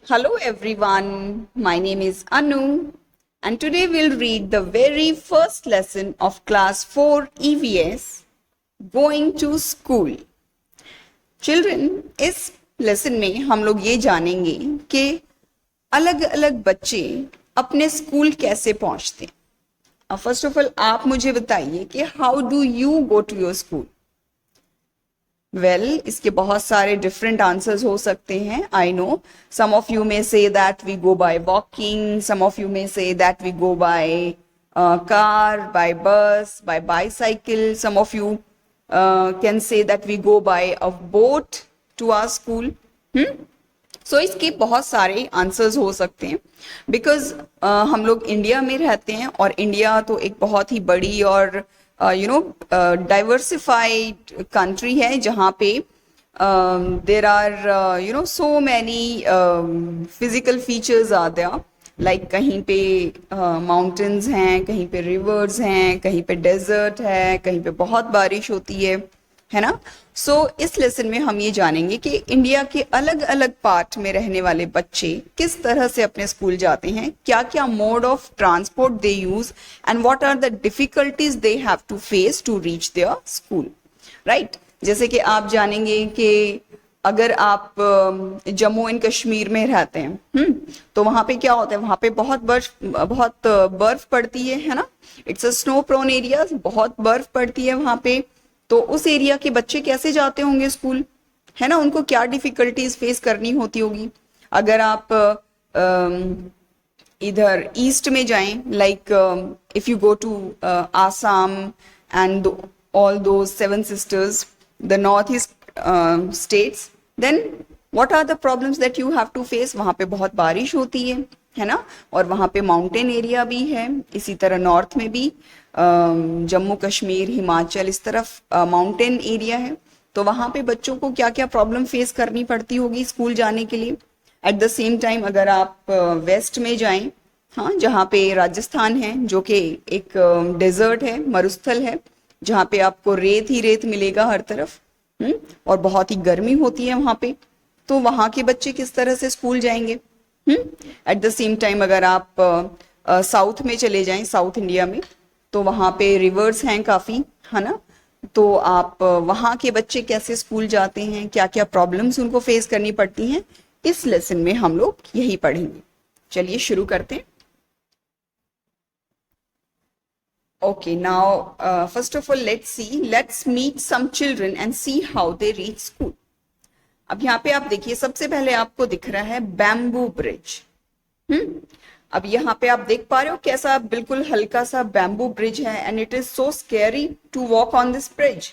Hello everyone, my name is Anu and today we'll read the very first lesson of class 4 EVS, Going to School. Children, इस lesson में हम लोग ये जानेंगे कि अलग अलग बच्चे अपने स्कूल कैसे पहुंचते हैं। फर्स्ट ऑफ ऑल आप मुझे बताइए कि how do you go to your school. Well, इसके बहुत सारे डिफरेंट आंसर्स हो सकते हैं। I know some of you may say that we go by walking, some of you may say that we go by car, by bus, by bicycle, some of you can say that we go by a boat to our school. So इसके बहुत सारे answers हो सकते हैं because हम लोग India में रहते हैं और इंडिया तो एक बहुत ही बड़ी और डाइवर्सिफाइड कंट्री है जहाँ पे there are so many physical features are there. Like कहीं पे माउंटेन्स हैं, कहीं पे रिवर्स हैं, कहीं पे डेजर्ट है, कहीं पे बहुत बारिश होती है ना। सो इस लेसन में हम ये जानेंगे कि इंडिया के अलग अलग पार्ट में रहने वाले बच्चे किस तरह से अपने स्कूल जाते हैं, क्या क्या mode of transport they use and what are the difficulties they have to face to reach their school. Right, जैसे कि आप जानेंगे कि अगर आप जम्मू एंड कश्मीर में रहते हैं तो वहां पे क्या होता है, वहां पे बहुत बर्फ पड़ती है ना। It's a snow prone area, बहुत बर्फ पड़ती है वहां पे। तो उस एरिया के बच्चे कैसे जाते होंगे स्कूल, है ना, उनको क्या डिफिकल्टीज फेस करनी होती होगी। अगर आप इधर ईस्ट में जाएं, like if you go to Assam and all those 7 sisters, the North East states, then what are the problems that you have to face. वहां पे बहुत बारिश होती है ना, और वहां पे माउंटेन एरिया भी है। इसी तरह नॉर्थ में भी जम्मू कश्मीर, हिमाचल, इस तरफ माउंटेन एरिया है। तो वहां पे बच्चों को क्या क्या प्रॉब्लम फेस करनी पड़ती होगी स्कूल जाने के लिए। एट द सेम टाइम अगर आप वेस्ट में जाएं, हाँ, जहाँ पे राजस्थान है जो कि एक डेजर्ट है, मरुस्थल है, जहाँ पे आपको रेत ही रेत मिलेगा हर तरफ, और बहुत ही गर्मी होती है वहां पे। तो वहां के बच्चे किस तरह से स्कूल जाएंगे। एट द सेम टाइम अगर आप साउथ में चले जाएं, साउथ इंडिया में, तो वहां पे रिवर्स हैं काफी, है ना। तो आप वहां के बच्चे कैसे स्कूल जाते हैं, क्या क्या प्रॉब्लम्स उनको फेस करनी पड़ती हैं, इस लेसन में हम लोग यही पढ़ेंगे। चलिए शुरू करते हैं। Okay, now first of all, let's meet some children and see how they reach school. अब यहाँ पे आप देखिए, सबसे पहले आपको दिख रहा है बैम्बू ब्रिज। अब यहाँ पे आप देख पा रहे हो कैसा बिल्कुल हल्का सा बैम्बू ब्रिज है, and it is so scary to walk on this bridge,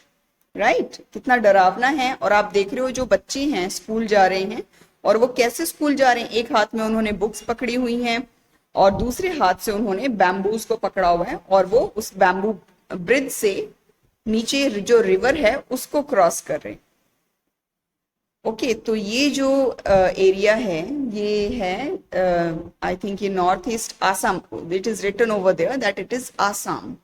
right. कितना डरावना है। और आप देख रहे हो जो बच्चे हैं स्कूल जा रहे हैं, और वो कैसे स्कूल जा रहे हैं। एक हाथ में उन्होंने बुक्स पकड़ी हुई हैं और दूसरे हाथ से उन्होंने बैम्बूज को पकड़ा हुआ है, और वो उस बैम्बू ब्रिज से नीचे जो रिवर है उसको क्रॉस कर रहे हैं। ओके, तो ये जो एरिया है ये है आई थिंक ये north east Assam. It is written over there that it is Assam.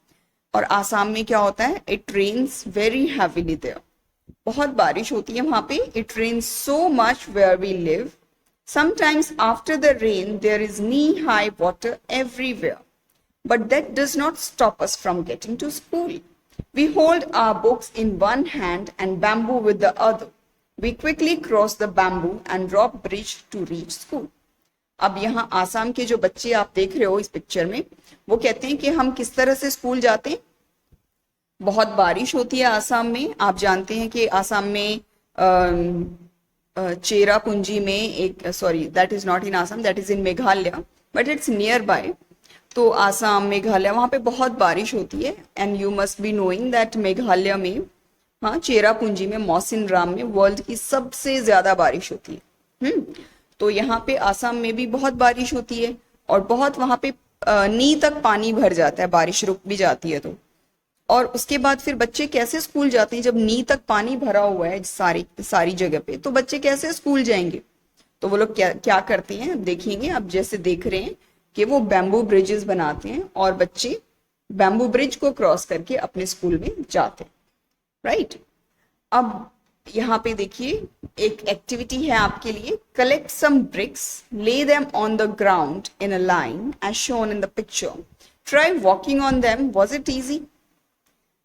और आसाम में क्या होता है, it rains very heavily there, बहुत बारिश होती है वहां पे। It rains so much where we live. Sometimes after the rain, there is knee-high water everywhere. But that does not stop us from getting to school. We hold our books in one hand and bamboo with the other. We quickly cross the bamboo and drop bridge to reach school. अब यहाँ आसाम के जो बच्चे आप देख रहे हो इस पिक्चर में, वो कहते हैं कि हम किस तरह से स्कूल जाते हैं। बहुत बारिश होती है आसाम में। आप जानते हैं कि आसाम में चेरापूंजी में एक, sorry that is not in Assam, that is in Meghalaya, but it's near by. तो आसाम, मेघालय, वहां पे बहुत बारिश होती है। And you must be knowing that Meghalaya में, हाँ, चेरापूंजी में, मौसिनराम में वर्ल्ड की सबसे ज्यादा बारिश होती है। तो यहाँ पे आसाम में भी बहुत बारिश होती है, और बहुत वहां पे नी तक पानी भर जाता है, बारिश रुक भी जाती है तो। और उसके बाद फिर बच्चे कैसे स्कूल जाते हैं जब नी तक पानी भरा हुआ है सारी जगह पे, तो बच्चे कैसे स्कूल जाएंगे। तो वो लोग क्या क्या करते हैं देखेंगे। अब जैसे देख रहे हैं कि वो बैम्बू ब्रिजेस बनाते हैं और बच्चे बैम्बू ब्रिज को क्रॉस करके अपने स्कूल में जाते हैं, राइट। अब यहाँ पे देखिए एक एक्टिविटी है आपके लिए, collect some bricks, lay them on the ground in a line as shown in the picture, try walking on them, was it easy?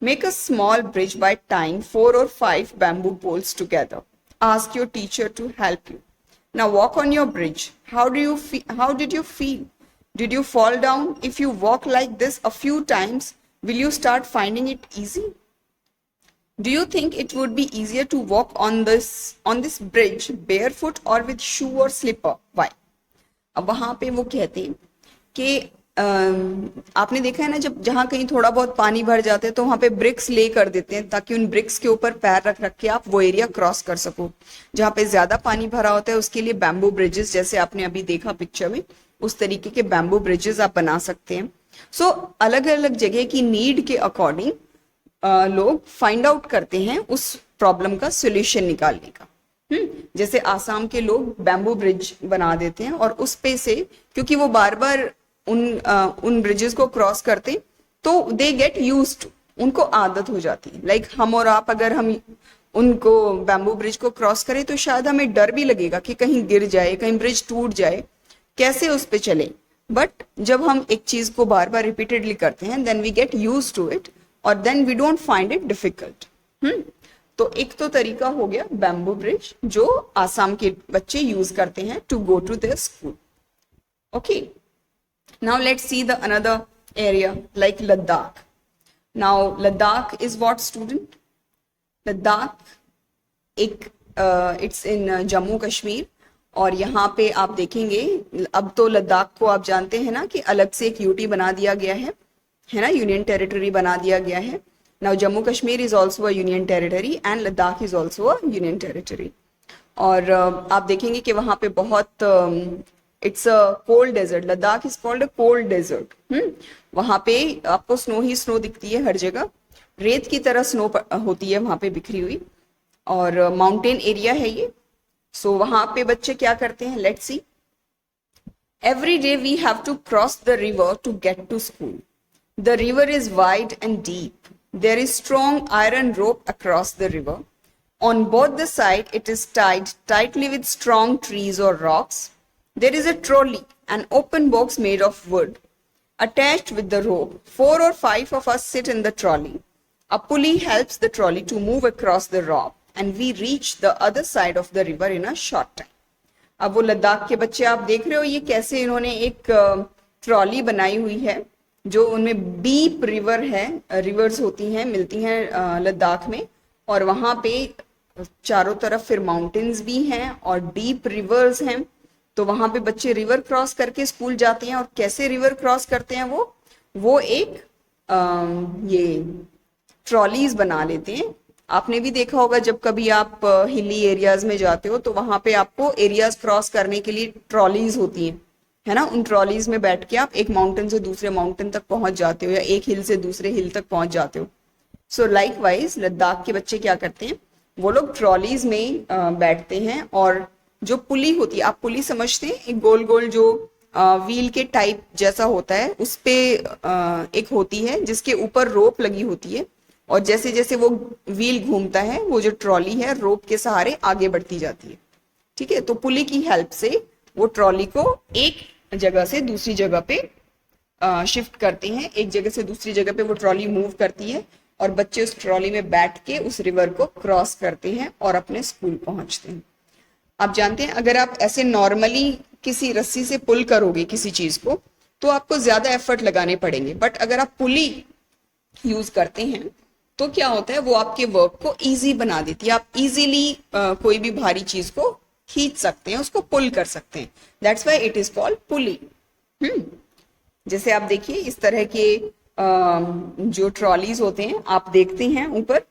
Make a small bridge by tying 4 or 5 bamboo poles together. Ask your teacher to help you. Now walk on your bridge. How did you feel? Did you fall down? If you walk like this a few times, will you start finding it easy? Do you think it would be easier to walk on this bridge barefoot or with shoe or slipper? Why? अब वहां पे वो कहते हैं कि आपने देखा है ना, जब जहां कहीं थोड़ा बहुत पानी भर जाते हैं तो वहां पे ब्रिक्स ले कर देते हैं ताकि उन ब्रिक्स के ऊपर पैर रख रख के आप वो एरिया क्रॉस कर सको। जहां पे ज्यादा पानी भरा होता है उसके लिए बैम्बू ब्रिजेस, जैसे आपने अभी देखा पिक्चर में, उस तरीके के बैम्बू ब्रिजेस आप बना सकते हैं। सो अलग अलग जगह की नीड के अकॉर्डिंग लोग फाइंड आउट करते हैं उस प्रॉब्लम का सोल्यूशन निकालने का। जैसे आसाम के लोग बैम्बू ब्रिज बना देते हैं और उस पे से, क्योंकि वो बार बार उन ब्रिजेस को क्रॉस करते तो दे गेट यूज्ड, उनको आदत हो जाती है। लाइक हम और आप अगर हम उनको बैम्बू ब्रिज को क्रॉस करें तो शायद हमें डर भी लगेगा कि कहीं गिर जाए, कहीं ब्रिज टूट जाए, कैसे उस पे चले। बट जब हम एक चीज को बार बार रिपीटेडली करते हैं then we get use to it और then we don't find it difficult. तो एक तो तरीका हो गया बैम्बू ब्रिज जो आसाम के बच्चे यूज करते हैं to go to their school. Okay, now let's see the another area like Ladakh. Now Ladakh is what, student? Ladakh एक it's in जम्मू कश्मीर, और यहाँ पे आप देखेंगे अब तो लद्दाख को आप जानते हैं ना कि अलग से एक यूटी बना दिया गया है ना, यूनियन टेरिटरी बना दिया गया है। Now Jammu Kashmir is also a union territory and Ladakh is also a union territory. और आप देखेंगे कि वहां पे बहुत it's a cold desert, Ladakh is called a cold desert. वहां पे आपको स्नो ही स्नो दिखती है हर जगह, रेत की तरह स्नो होती है वहां पे बिखरी हुई, और माउंटेन एरिया है ये। सो वहां पे बच्चे क्या करते हैं, let's see. Every day we have to cross the river to get to school. The river is wide and deep, there is strong iron rope across the river. On both the side, it is tied tightly with strong trees or rocks. There is a trolley, an open box made of wood, attached with the rope. 4 or 5 of us sit in the trolley. A pulley helps the trolley to move across the rock, and we reach the other side of the river in a short time. अब वो लद्दाख के बच्चे आप देख रहे हो ये कैसे इन्होंने एक ट्रॉली बनाई हुई है जो उनमें डीप रिवर है, रिवर्स होती हैं, मिलती हैं लद्दाख में, और वहां पे चारों तरफ फिर माउंटेन्स भी हैं और डीप रिवर्स हैं। तो वहां पे बच्चे रिवर क्रॉस करके स्कूल जाते हैं। और कैसे रिवर क्रॉस करते हैं वो एक ये ट्रॉलीज बना लेते हैं। आपने भी देखा होगा जब कभी आप हिली एरियाज में जाते हो तो वहां पे आपको एरियाज क्रॉस करने के लिए ट्रॉलीज होती हैं, है ना। उन ट्रॉलीज में बैठ के आप एक माउंटेन से दूसरे माउंटेन तक पहुंच जाते हो या एक हिल से दूसरे हिल तक पहुंच जाते हो। सो लाइक वाइज लद्दाख के बच्चे क्या करते हैं, वो लोग ट्रॉलीज में बैठते हैं, और जो पुली होती है, आप पुली समझते हैं, एक गोल गोल जो व्हील के टाइप जैसा होता है, उस पे एक होती है जिसके ऊपर रोप लगी होती है, और जैसे जैसे वो व्हील घूमता है वो जो ट्रॉली है रोप के सहारे आगे बढ़ती जाती है। ठीक है, तो पुली की हेल्प से वो ट्रॉली को एक जगह से दूसरी जगह पे शिफ्ट करते हैं, एक जगह से दूसरी जगह पे वो ट्रॉली मूव करती है, और बच्चे उस ट्रॉली में बैठ के उस रिवर को क्रॉस करते हैं और अपने स्कूल पहुंचते हैं। आप जानते हैं अगर आप ऐसे नॉर्मली किसी रस्सी से पुल करोगे किसी चीज को तो आपको ज्यादा एफर्ट लगाने पड़ेंगे, बट अगर आप पुली यूज करते हैं तो क्या होता है, वो आपके वर्क को इजी बना देती है। आप इजीली कोई भी भारी चीज को खींच सकते हैं, उसको पुल कर सकते हैं। That's why it is called pulley. जैसे आप देखिए इस तरह के जो ट्रॉलीज होते हैं आप देखते हैं ऊपर,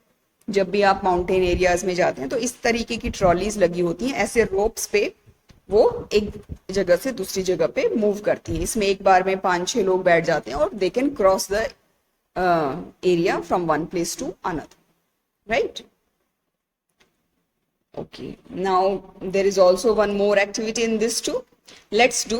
जब भी आप माउंटेन एरियाज में जाते हैं तो इस तरीके की ट्रॉलीज लगी होती हैं, ऐसे रोप्स पे वो एक जगह से दूसरी जगह पे मूव करती हैं। इसमें एक बार में 5-6 लोग बैठ जाते हैं और they can cross the area from one place to another, right. Okay, now there is also one more activity in this too. Let's do.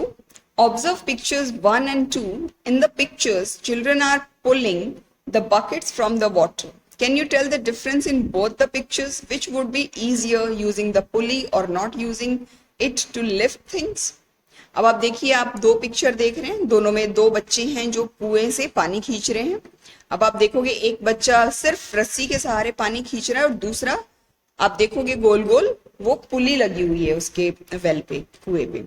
Observe pictures 1 and 2. In the pictures, children are pulling the buckets from the water. Can you tell the difference in both the pictures? Which would be easier, using the pulley or not using it to lift things? अब आप देखिए, आप दो picture देख रहे हैं, दोनों में दो बच्चे हैं जो कुएं से पानी खींच रहे हैं। अब आप देखोगे एक बच्चा सिर्फ रस्सी के सहारे पानी खींच रहा है और दूसरा आप देखोगे गोल गोल वो पुली लगी हुई है उसके वेल पे, कुएं पे।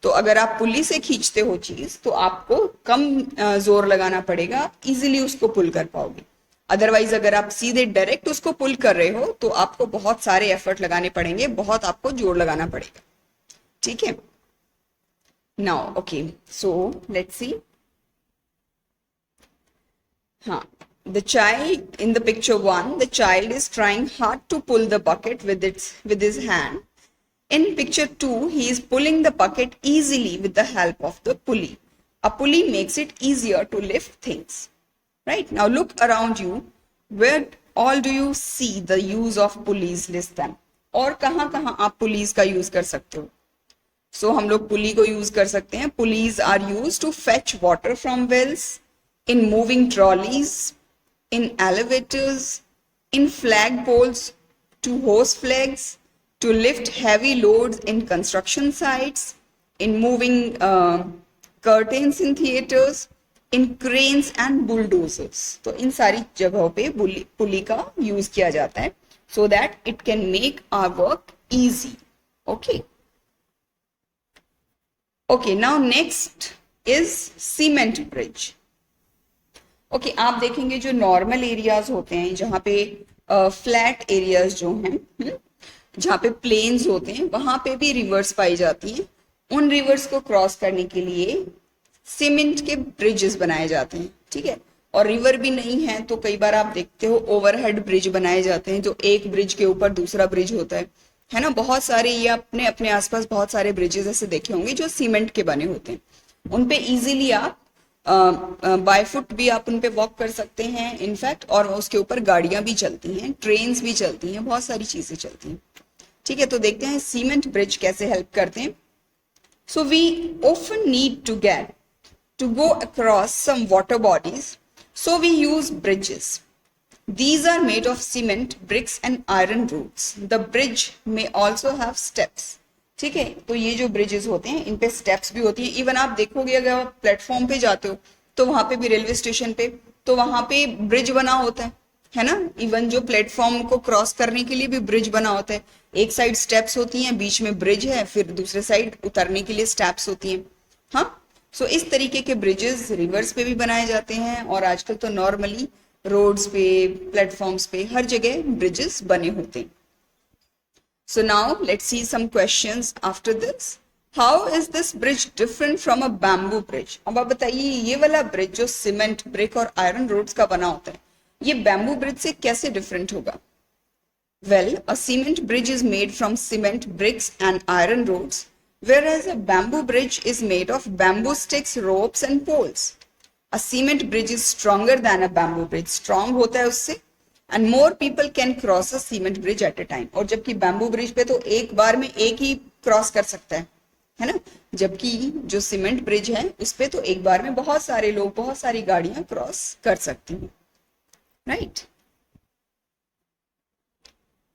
तो अगर आप पुली से खींचते हो चीज तो आपको कम जोर लगाना पड़ेगा, आप इजीली उसको पुल कर पाओगे। अदरवाइज अगर आप सीधे डायरेक्ट उसको पुल कर रहे हो तो आपको बहुत सारे एफर्ट लगाने पड़ेंगे, बहुत आपको जोर लगाना पड़ेगा। ठीक है, now okay, so let's see. हाँ, the child in the picture 1, the child is trying hard to pull the bucket with his hand. In picture 2, he is pulling the bucket easily with the help of the pulley. A pulley makes it easier to lift things. Right? Now look around you. Where all do you see the use of pulleys? List them. और कहाँ कहाँ आप pulleys का use कर सकते हो? So हम लोग pulley को use कर सकते हैं. Pulleys are used to fetch water from wells, in moving trolleys, in elevators, in flagpoles, to hose flags, to lift heavy loads in construction sites, in moving curtains in theaters, in cranes and bulldozers. तो इन सारी जगहों पे पुली का use किया जाता है so that it can make our work easy. Okay. Okay, now next is cement bridge. Okay आप देखेंगे जो नॉर्मल एरियाज होते हैं, जहाँ पे फ्लैट एरियाज जो हैं, जहाँ पे प्लेन्स होते हैं, वहां पे भी रिवर्स पाई जाती हैं। उन रिवर्स को क्रॉस करने के लिए सीमेंट के ब्रिजेस बनाए जाते हैं। ठीक है, और रिवर भी नहीं है तो कई बार आप देखते हो ओवरहेड ब्रिज बनाए जाते हैं, जो एक ब्रिज के ऊपर दूसरा ब्रिज होता है ना। बहुत सारे, ये अपने अपने आसपास बहुत सारे ब्रिजेस ऐसे देखे होंगे जो सीमेंट के बने होते हैं। उनपे इजीली आप बाय फुट भी आप उन पे वॉक कर सकते हैं इनफैक्ट, और उसके ऊपर गाड़ियां भी चलती हैं, ट्रेन्स भी चलती हैं, बहुत सारी चीजें चलती हैं। ठीक है, तो देखते हैं सीमेंट ब्रिज कैसे हेल्प करते हैं। So we often need to go across some water bodies, so we use bridges. These are made of cement, bricks and iron rods. The bridge may also have steps. ठीक है, तो ये जो bridges होते हैं इन पे स्टेप्स भी होती हैं। इवन आप देखोगे अगर आप प्लेटफॉर्म पे जाते हो तो वहां पे भी, रेलवे स्टेशन पे तो वहां पे ब्रिज बना होता है ना। इवन जो प्लेटफॉर्म को क्रॉस करने के लिए भी ब्रिज बना होता है। एक साइड स्टेप्स होती हैं, बीच में ब्रिज है, फिर दूसरे साइड उतरने के लिए स्टेप्स होती हैं। हाँ, सो इस तरीके के ब्रिजेस रिवर्स पे भी बनाए जाते हैं, और आजकल तो नॉर्मली रोड्स पे, प्लेटफॉर्म्स पे, हर जगह ब्रिजेस बने होते हैं। So now let's see some questions after this. How is this bridge different from a bamboo bridge? अब आप बताइए ये वाला ब्रिज जो सीमेंट, ब्रिक और आयरन रोड्स का बना होता है, ये बैम्बू ब्रिज से कैसे डिफरेंट होगा? Well, a cement bridge is made from cement, bricks and iron rods, whereas a bamboo bridge is made of bamboo sticks, ropes and poles. A cement bridge is stronger than a bamboo bridge. Strong होता है उससे, and more people can cross a cement bridge at a time. और जबकि bamboo bridge पे तो एक बार में एक ही क्रॉस कर सकता है ना, जबकि जो सीमेंट ब्रिज है उस पे तो एक बार में बहुत सारे लोग, बहुत सारी गाड़ियां क्रॉस कर सकती हैं। Right,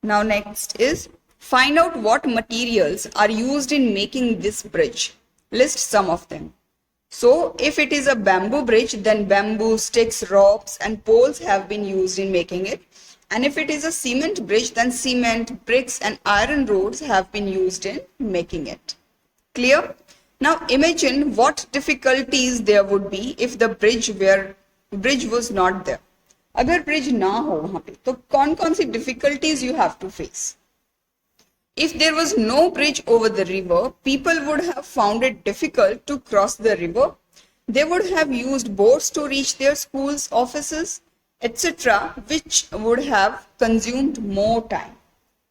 now next is find out what materials are used in making this bridge, list some of them. So if it is a bamboo bridge, then bamboo sticks, ropes and poles have been used in making it. And if it is a cement bridge, then cement, bricks and iron rods have been used in making it. Clear? Now imagine what difficulties there would be if the bridge was not there. अगर bridge ना हो वहां पे तो कौन कौन सी difficulties you have to face? If there was no bridge over the river, people would have found it difficult to cross the river. They would have used boats to reach their schools, offices, etc., which would have consumed more time.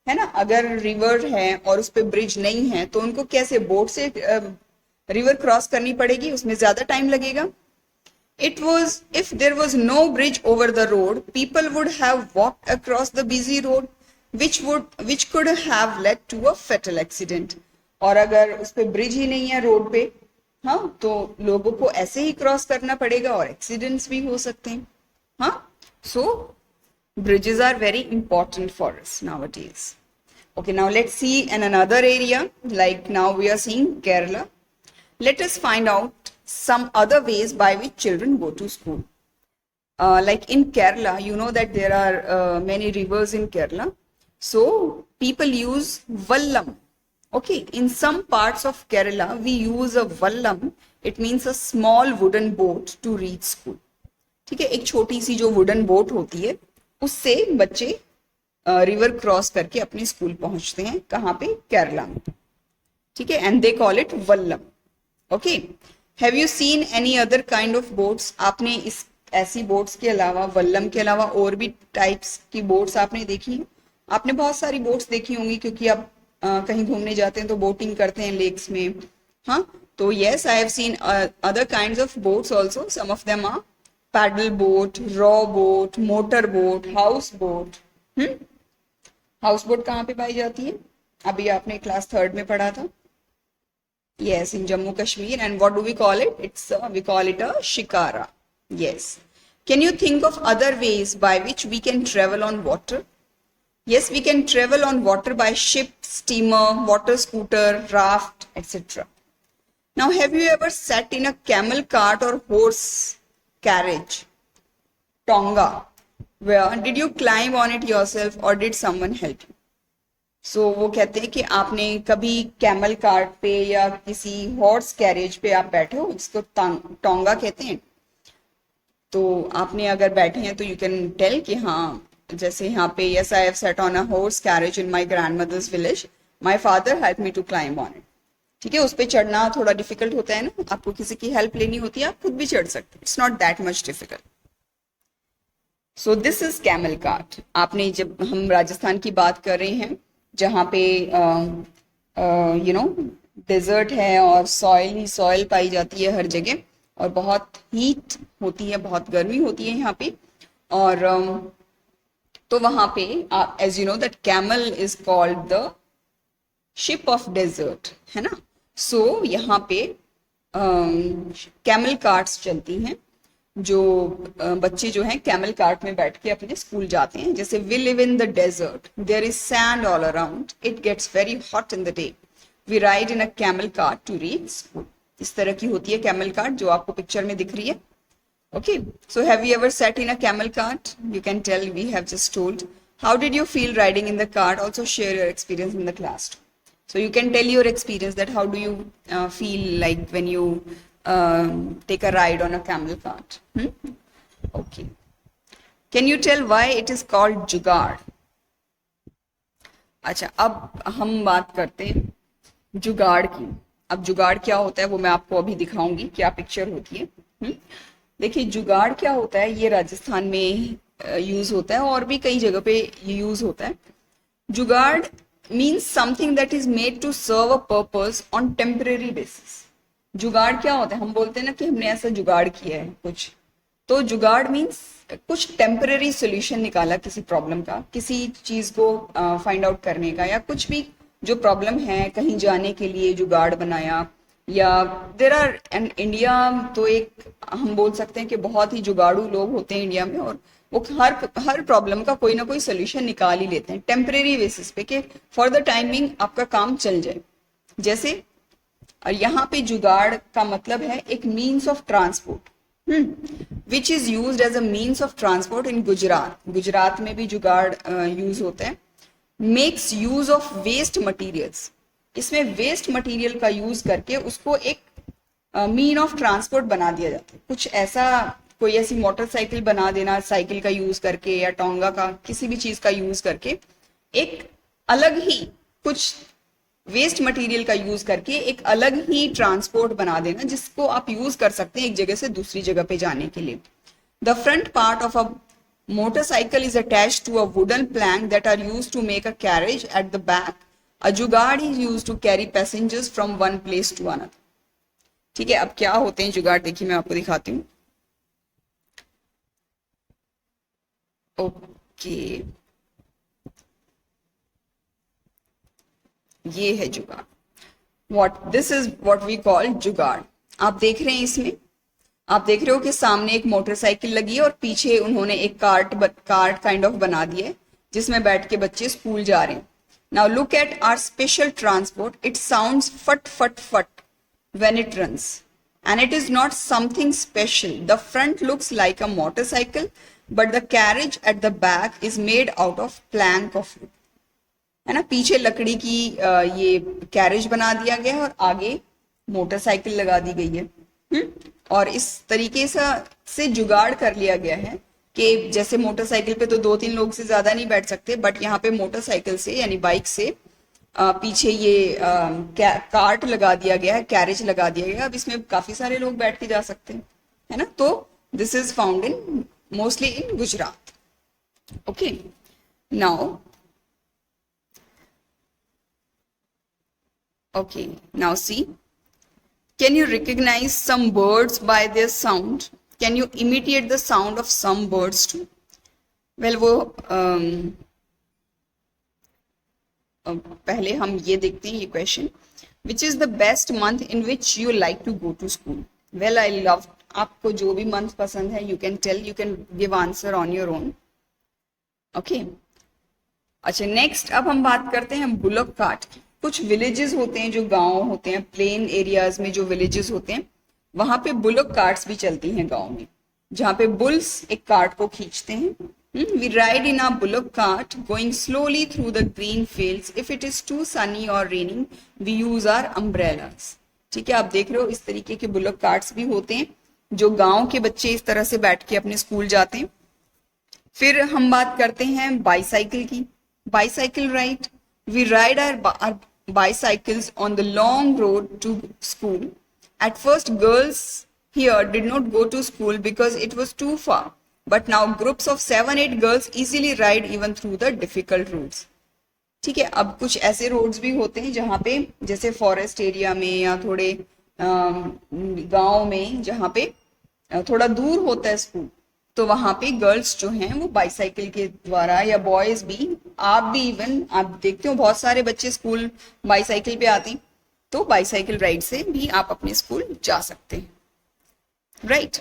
है ना, अगर river है और उस पे bridge नहीं है तो उनको कैसे बोट से रिवर क्रॉस करनी पड़ेगी, उसमें ज्यादा टाइम लगेगा। If there was no bridge over the road, people would have walked across the busy road, which could have led to a fatal accident. और अगर उस पे ब्रिज ही नहीं है रोड पे, हाँ, तो लोगों को ऐसे ही क्रॉस करना पड़ेगा और एक्सीडेंट्स भी हो सकते हैं। हाँ, सो Bridges are very important for us nowadays. Okay, now let's see in another area. Like now we are seeing Kerala. Let us find out some other ways by which children go to school. Like in Kerala, you know that there are many rivers in Kerala. So people use vallam. Okay, in some parts of Kerala, we use a vallam. It means a small wooden boat to reach school. ठीक है, एक छोटी सी जो wooden boat होती है उससे बच्चे river cross करके अपने स्कूल पहुंचते हैं. कहाँ पे? केरला में. ठीक है, and they call it Vallabh. Okay, have you seen any other kind of boats? आपने इस ऐसी बोट्स के अलावा, वल्लम के अलावा और भी टाइप्स की बोट्स आपने देखी हैं? आपने बहुत सारी बोट्स देखी होंगी क्योंकि आप कहीं घूमने जाते हैं तो बोटिंग करते हैं लेक्स में. हाँ, तो yes, I have seen other kinds of boats also. Some of them are paddle boat, row boat, motor boat, house boat. House boat कहाँ पे पाई जाती है? अभी आपने क्लास 3rd में पढ़ा था. Yes, in Jammu Kashmir. And what do we call it? We call it a shikara. Yes. Can you think of other ways by which we can travel on water? Yes, we can travel on water by ship, steamer, water scooter, raft, etc. Now, have you ever sat in a camel cart or horse carriage? Tonga. Where did you climb on it yourself or did someone help you? So वो कहते हैं कि आपने कभी camel cart पे या किसी horse carriage पे आप बैठे हो, जिसको टोंगा कहते हैं. तो आपने अगर बैठे हैं तो यू कैन टेल कि हाँ, जैसे यहाँ पे yes, I have sat on a horse carriage in my grandmother's village, my father help me to climb on it. ठीक है, उस पर चढ़ना थोड़ा डिफिकल्ट होता है ना, आपको किसी की हेल्प लेनी होती है, आप खुद भी चढ़ सकते हैं. It's not that much difficult. So this is camel cart. आपने, जब हम राजस्थान की बात कर रहे हैं जहाँ पे यू नो डेजर्ट है और सॉइल ही सॉइल पाई जाती है हर जगह, और बहुत हीट होती है, बहुत गर्मी होती है यहाँ पे. और तो वहाँ पे as you know that camel is called the ship of desert, है ना. सो यहाँ पे कैमल कार्ट्स चलती हैं, जो बच्चे जो हैं कैमल कार्ट में बैठ के अपने स्कूल जाते हैं. जैसे we live in the desert, there is sand all around, it gets very hot in the day, we ride in a camel cart to reach school. इस तरह की होती है कैमल कार्ट जो आपको पिक्चर में दिख रही है. Okay, so have you ever sat in a camel cart? You can tell, we have just told. How did you feel riding in the cart? Also share your experience in the class. So you can tell your experience, that how do you feel like when you take a ride on a camel cart. Okay. Can you tell why it is called जुगाड़? अच्छा, अब हम बात करते हैं जुगाड़ की. अब जुगाड़ क्या होता है वो मैं आपको अभी दिखाऊंगी, क्या पिक्चर होती है. देखिए, जुगाड़ क्या होता है, ये राजस्थान में यूज होता है और भी कई जगह पे यूज होता है. जुगाड़ means something that is made to serve a purpose on temporary basis. जुगाड़ क्या होता है? हम बोलते हैं ना कि हमने ऐसा जुगाड़ किया है कुछ, तो जुगाड़ मीन्स कुछ टेम्पररी सोल्यूशन निकाला किसी प्रॉब्लम का, किसी चीज को फाइंड आउट करने का, या कुछ भी जो प्रॉब्लम है कहीं जाने के लिए जुगाड़ बनाया. या देर आर, एंड इंडिया तो एक हम बोल सकते हैं कि बहुत ही जुगाड़ू लोग होते हैं इंडिया में, और वो हर प्रॉब्लम का कोई ना कोई सोल्यूशन निकाल ही लेते हैं टेम्परेरी बेसिस पे, कि फॉर द टाइमिंग आपका काम चल जाए. जैसे यहाँ पे जुगाड़ का मतलब है एक means of transport, which is used as a means of transport in Gujarat. Gujarat में भी जुगाड़ यूज होता है. Makes use of waste materials. इसमें वेस्ट मटीरियल का यूज करके उसको एक मीन ऑफ ट्रांसपोर्ट बना दिया जाता है. कुछ ऐसा, कोई ऐसी मोटरसाइकिल बना देना साइकिल का यूज करके, या टोंगा का, किसी भी चीज का यूज करके, एक अलग ही कुछ वेस्ट मटेरियल का यूज करके एक अलग ही ट्रांसपोर्ट बना देना, जिसको आप यूज कर सकते हैं एक जगह से दूसरी जगह पे जाने के लिए. The front part of a motorcycle is attached to a wooden plank that are used to make a carriage at the back. A jugaad is used to carry passengers from one place to another. ठीक है, अब क्या होते हैं जुगाड़, देखिए मैं आपको दिखाती हूँ. ओके, ये है jugaad. This is what we call jugaad. आप देख रहे हैं इसमें आप देख रहे हो कि सामने एक मोटरसाइकिल लगी है और पीछे उन्होंने एक कार्ट काइंड ऑफ बना दिया है जिसमें बैठ के बच्चे स्कूल जा रहे हैं. Now look at our special transport. It sounds फट फट फट when it runs, and it is not something special. The front looks like a motorcycle, but the carriage at the back is made out of plank of wood. है ना, पीछे लकड़ी की ये carriage बना दिया गया है और आगे मोटरसाइकिल लगा दी गई है. और इस तरीके से जुगाड़ कर लिया गया है कि जैसे मोटरसाइकिल पे तो 2-3 लोग से ज्यादा नहीं बैठ सकते, बट यहाँ पे मोटरसाइकिल से यानी बाइक से पीछे ये कार्ट लगा दिया गया है, कैरेज लगा दिया गया है. अब इसमें काफी सारे लोग बैठ के जा सकते हैं, है ना. तो this is found in mostly in Gujarat. Okay, now see, can you recognize some birds by their sound? Can you imitate the sound of some birds too? Well, वो पहले हम ये देखते हैं ये question. Which is the best month in which you like to go to school? Well, I love, आपको जो भी मंथ पसंद है you can tell, you can give answer on your own. Okay, अच्छा, नेक्स्ट अब हम बात करते हैं बुलक कार्ट की. कुछ विलेजेस होते हैं जो गांव होते हैं, प्लेन एरियाज में जो विलेजेस होते हैं वहां पे बुलक कार्ट्स भी चलती हैं गांव में, जहां पे बुल्स एक कार्ट को खींचते हैं. We ride in a bullock cart going slowly through the green fields. If it is too sunny or raining, we use our umbrellas. ठीक है, आप देख रहे हो इस तरीके के बुलक कार्ट्स भी होते हैं जो गांव के बच्चे इस तरह से बैठ के अपने स्कूल जाते हैं. फिर हम बात करते हैं बाईसाइकिल की. Bicycle ride. We ride our bicycles on the long road to school. At first, girls here did not go to school because it was too far. But now groups of 7-8 girls easily ride even through the difficult roads. ठीक है, अब कुछ ऐसे roads भी होते हैं जहाँ पे जैसे फॉरेस्ट एरिया में या थोड़े गांव में जहाँ पे थोड़ा दूर होता है स्कूल, तो वहां पे गर्ल्स जो हैं वो बाईसाइकिल के द्वारा, या बॉयज भी, आप भी, इवन आप देखते हो बहुत सारे बच्चे स्कूल बाईसाइकिल पे आते हैं, तो बाईसाइकिल राइड से भी आप अपने स्कूल जा सकते हैं. राइट.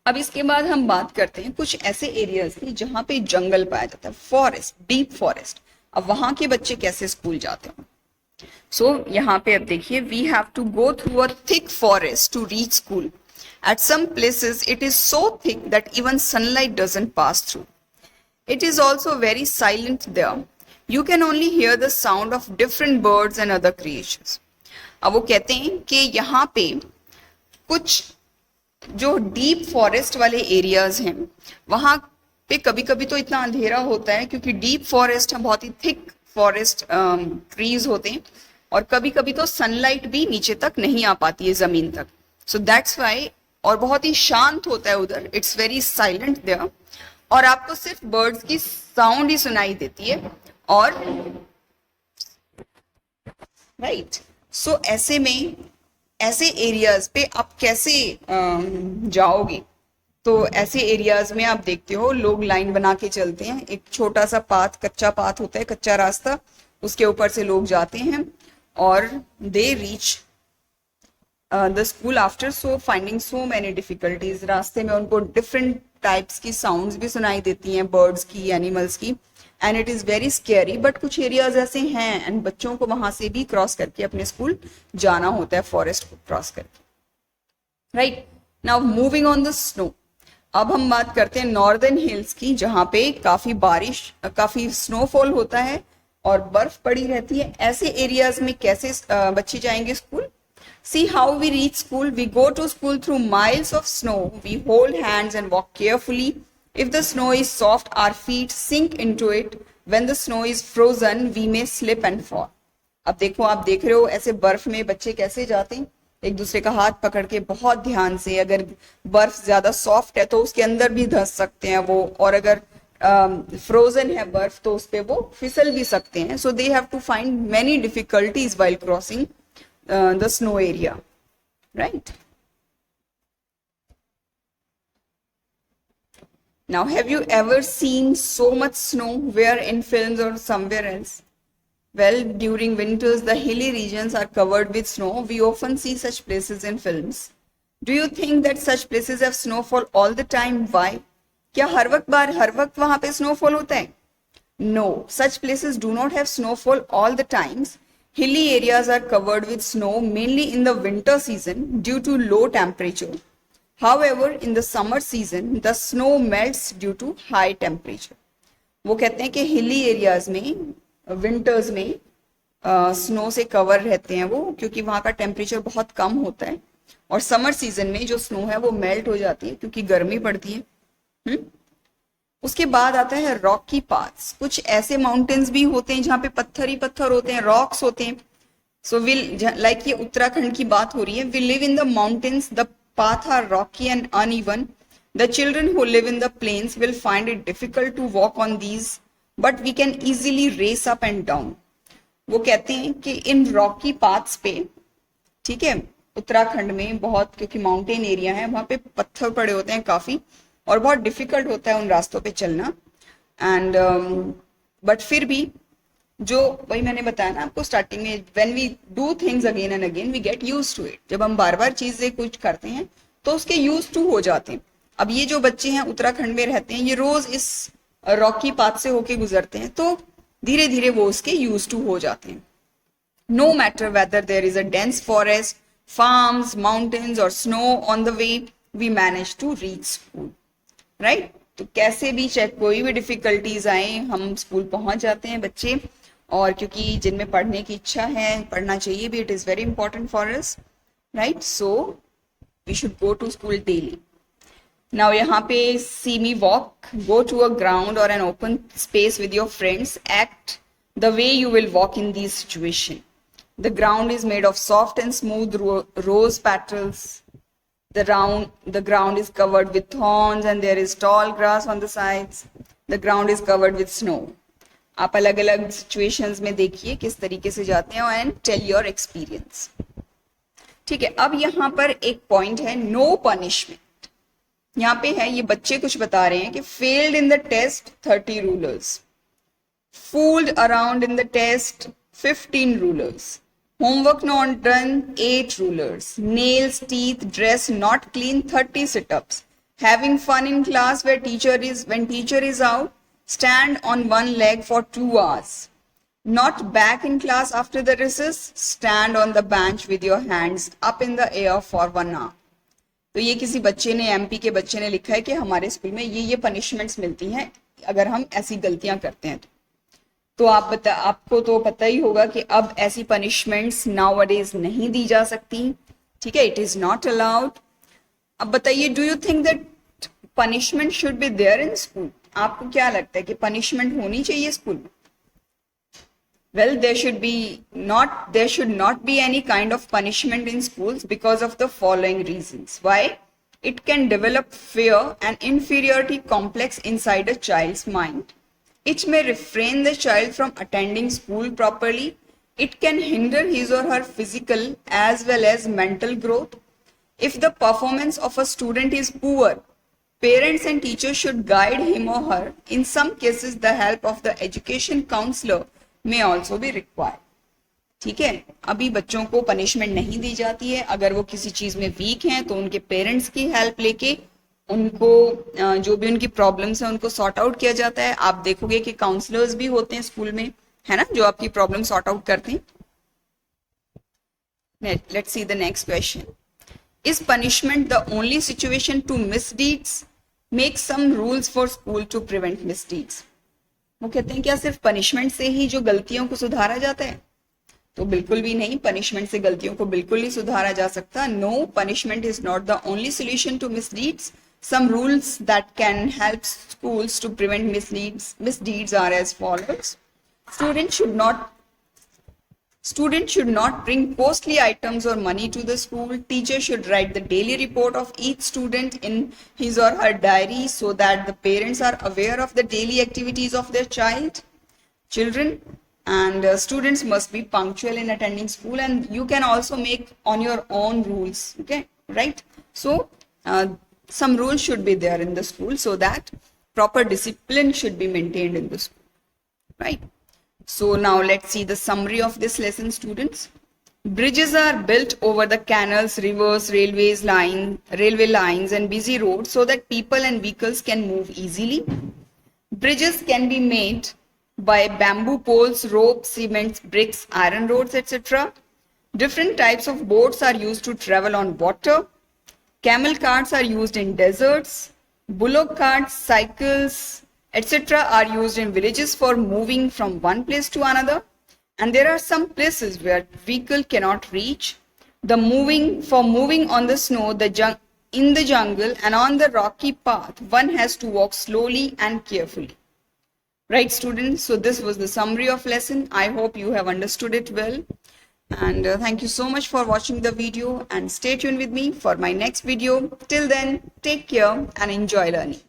अब इसके बाद हम बात करते हैं कुछ ऐसे एरियाज की जहां पे जंगल पाया जाता है, फॉरेस्ट, डीप फॉरेस्ट. अब वहां के बच्चे कैसे स्कूल जाते हैं? सो यहाँ पे अब देखिए, we have to go through a thick forest to reach school. At some places it is so thick that even sunlight doesn't pass through. It is also very silent there. You can only hear the sound of different birds and other creatures. अब वो कहते हैं कि यहाँ पे कुछ जो deep forest वाले एरियाज हैं वहां पे कभी कभी तो इतना अंधेरा होता है क्योंकि डीप फॉरेस्ट है, बहुत ही थिक फॉरेस्ट ट्रीज होते हैं, और कभी कभी तो सनलाइट भी नीचे तक नहीं आ पाती है जमीन तक. सो दैट्स वाई, और बहुत ही शांत होता है उधर, इट्स वेरी साइलेंट देयर, और आपको सिर्फ बर्ड्स की साउंड ही सुनाई देती है. और राइट, सो ऐसे में ऐसे एरियाज पे आप कैसे जाओगे? तो ऐसे एरियाज में आप देखते हो लोग लाइन बना के चलते हैं, एक छोटा सा पाथ, कच्चा पाथ होता है, कच्चा रास्ता, उसके ऊपर से लोग जाते हैं और they reach the school after so finding so many difficulties. रास्ते में उनको डिफरेंट टाइप्स की साउंड्स भी सुनाई देती हैं, बर्ड्स की, एनिमल्स की, and it is very scary. But कुछ एरियाज ऐसे हैं एंड बच्चों को वहां से भी क्रॉस करके अपने स्कूल जाना होता है, फॉरेस्ट को क्रॉस करके. Right, now moving on the snow. अब हम बात करते हैं नॉर्दर्न हिल्स की, जहां पे काफी बारिश, काफी स्नोफॉल होता है और बर्फ पड़ी रहती है. ऐसे एरियाज में कैसे बच्चे जाएंगे school? See how we reach school. We go to school through miles of snow. We hold hands and walk carefully. If the snow is soft, our feet sink into it. When the snow is frozen, we may slip and fall. अब देखो, आप देख रहे हो ऐसे बर्फ में बच्चे कैसे जाते हैं, एक दूसरे का हाथ पकड़ के बहुत ध्यान से. अगर बर्फ ज्यादा सॉफ्ट है तो उसके अंदर भी धंस सकते हैं वो, और अगर फ्रोजन है बर्फ तो उस पर वो फिसल भी सकते हैं. So they have to find many difficulties while crossing the snow area, right? Now, have you ever seen so much snow where in films or somewhere else? Well, during winters, the hilly regions are covered with snow. We often see such places in films. Do you think that such places have snowfall all the time? Why? क्या हर वक्त वहां पे snowfall होता है? No, such places do not have snowfall all the times. Hilly areas are covered with snow mainly in the winter season due to low temperature. However, in the summer season, the snow melts due to high temperature. वो कहते हैं कि hilly areas में winters में snow से cover रहते हैं वो, क्योंकि वहां का टेम्परेचर बहुत कम होता है, और समर सीजन में जो स्नो है वो मेल्ट हो जाती है क्योंकि गर्मी पड़ती है। उसके बाद आता है रॉकी पाथ्स। कुछ ऐसे माउंटेन्स भी होते हैं जहाँ पे पत्थर ही पत्थर होते हैं, रॉक्स होते हैं। सो लाइक ये उत्तराखंड की बात हो रही है। We live in the mountains, the path are rocky and uneven. The children who live in the plains will find it difficult to walk on these, but we can easily race up and down. वो कहते हैं कि इन Rocky paths पे, ठीक है, उत्तराखंड में बहुत, क्योंकि माउंटेन एरिया है, वहां पे पत्थर पड़े होते हैं काफी, और बहुत डिफिकल्ट होता है उन रास्तों पे चलना। एंड बट फिर भी जो वही मैंने बताया ना आपको स्टार्टिंग में, when we do things again and again we get used to it. जब हम बार बार चीजें कुछ करते हैं तो उसके यूज टू हो जाते हैं। अब ये जो बच्चे हैं उत्तराखंड में रहते हैं, ये रोज इस रॉकी पाथ से होके गुजरते हैं, तो धीरे धीरे वो उसके यूज टू हो जाते हैं। No matter whether there is a dense forest, farms, mountains और snow on the way, we manage to reach school, right. तो कैसे भी, चाहे कोई भी डिफिकल्टीज आए, हम स्कूल पहुंच जाते हैं बच्चे। और क्योंकि जिनमें पढ़ने की इच्छा है, पढ़ना चाहिए भी, it is very important for us, right. So we should go to school daily. Now यहाँ पे see me walk, go to a ground और an open space with your friends, act the way you will walk in this situation. The ground is made of soft and smooth rose petals. The ground is covered with thorns and there is tall grass on the sides. The ground is covered with snow. आप अलग अलग situations में देखिए किस तरीके से जाते हैं, एंड टेल योर एक्सपीरियंस। ठीक है, अब यहाँ पर एक पॉइंट है, नो पनिशमेंट। यहाँ पे है, ये बच्चे कुछ बता रहे हैं कि failed in the test 30 rulers, fooled around in the test 15 rulers, homework not done 8 rulers, nails, teeth, dress not clean 30 sit-ups, having fun in class when teacher is out, stand on one leg for 2 hours, not back in class after the recess, stand on the bench with your hands up in the air for 1 hour. तो ये किसी बच्चे ने, MP के बच्चे ने लिखा है कि हमारे स्कूल में ये पनिशमेंट्स मिलती हैं अगर हम ऐसी गलतियां करते हैं। तो आपको तो पता ही होगा कि अब ऐसी पनिशमेंट्स नाउअडेज नहीं दी जा सकती, ठीक है, इट इज नॉट अलाउड। अब बताइए, do you think that punishment should be there in school? आपको क्या लगता है कि पनिशमेंट होनी चाहिए स्कूल में? Well, there should not be any kind of punishment in schools because of the following reasons. Why? It can develop fear and inferiority complex inside a child's mind. It may refrain the child from attending school properly. It can hinder his or her physical as well as mental growth. If the performance of a student is poor, parents and teachers should guide him or her. In some cases, the help of the education counselor may also be required. ठीक है, अभी बच्चों को punishment नहीं दी जाती है। अगर वो किसी चीज में वीक हैं तो उनके पेरेंट्स की हेल्प लेके उनको जो भी उनकी प्रॉब्लम्स है उनको सॉर्ट आउट किया जाता है। आप देखोगे कि काउंसलर्स भी होते हैं स्कूल में, है ना, जो आपकी प्रॉब्लम सॉर्ट आउट करते हैं। Let's see the next question. Is punishment the only situation to misdeeds? Make some rules for school to prevent misdeeds. वो कहते हैं क्या सिर्फ पनिशमेंट से ही जो गलतियों को सुधारा जाता है? तो बिल्कुल भी नहीं, पनिशमेंट से गलतियों को बिल्कुल नहीं सुधारा जा सकता। No, punishment is not the only solution to misdeeds. Some rules that can help schools to prevent misdeeds are as follows. Students should not bring costly items or money to the school. Teachers should write the daily report of each student in his or her diary so that the parents are aware of the daily activities of their child. Children and students must be punctual in attending school, and you can also make on your own rules, okay, right? So some rules should be there in the school so that proper discipline should be maintained in the school, right? So now let's see the summary of this lesson, students. Bridges are built over the canals, rivers, railway lines, and busy roads so that people and vehicles can move easily. Bridges can be made by bamboo poles, ropes, cements, bricks, iron rods, etc. Different types of boats are used to travel on water. Camel carts are used in deserts. Bullock carts, cycles, etc. are used in villages for moving from one place to another. And there are some places where vehicle cannot reach. For moving on the snow, in the jungle and on the rocky path, one has to walk slowly and carefully. Right, students? So this was the summary of lesson. I hope you have understood it well. And thank you so much for watching the video, and stay tuned with me for my next video. Till then, take care and enjoy learning.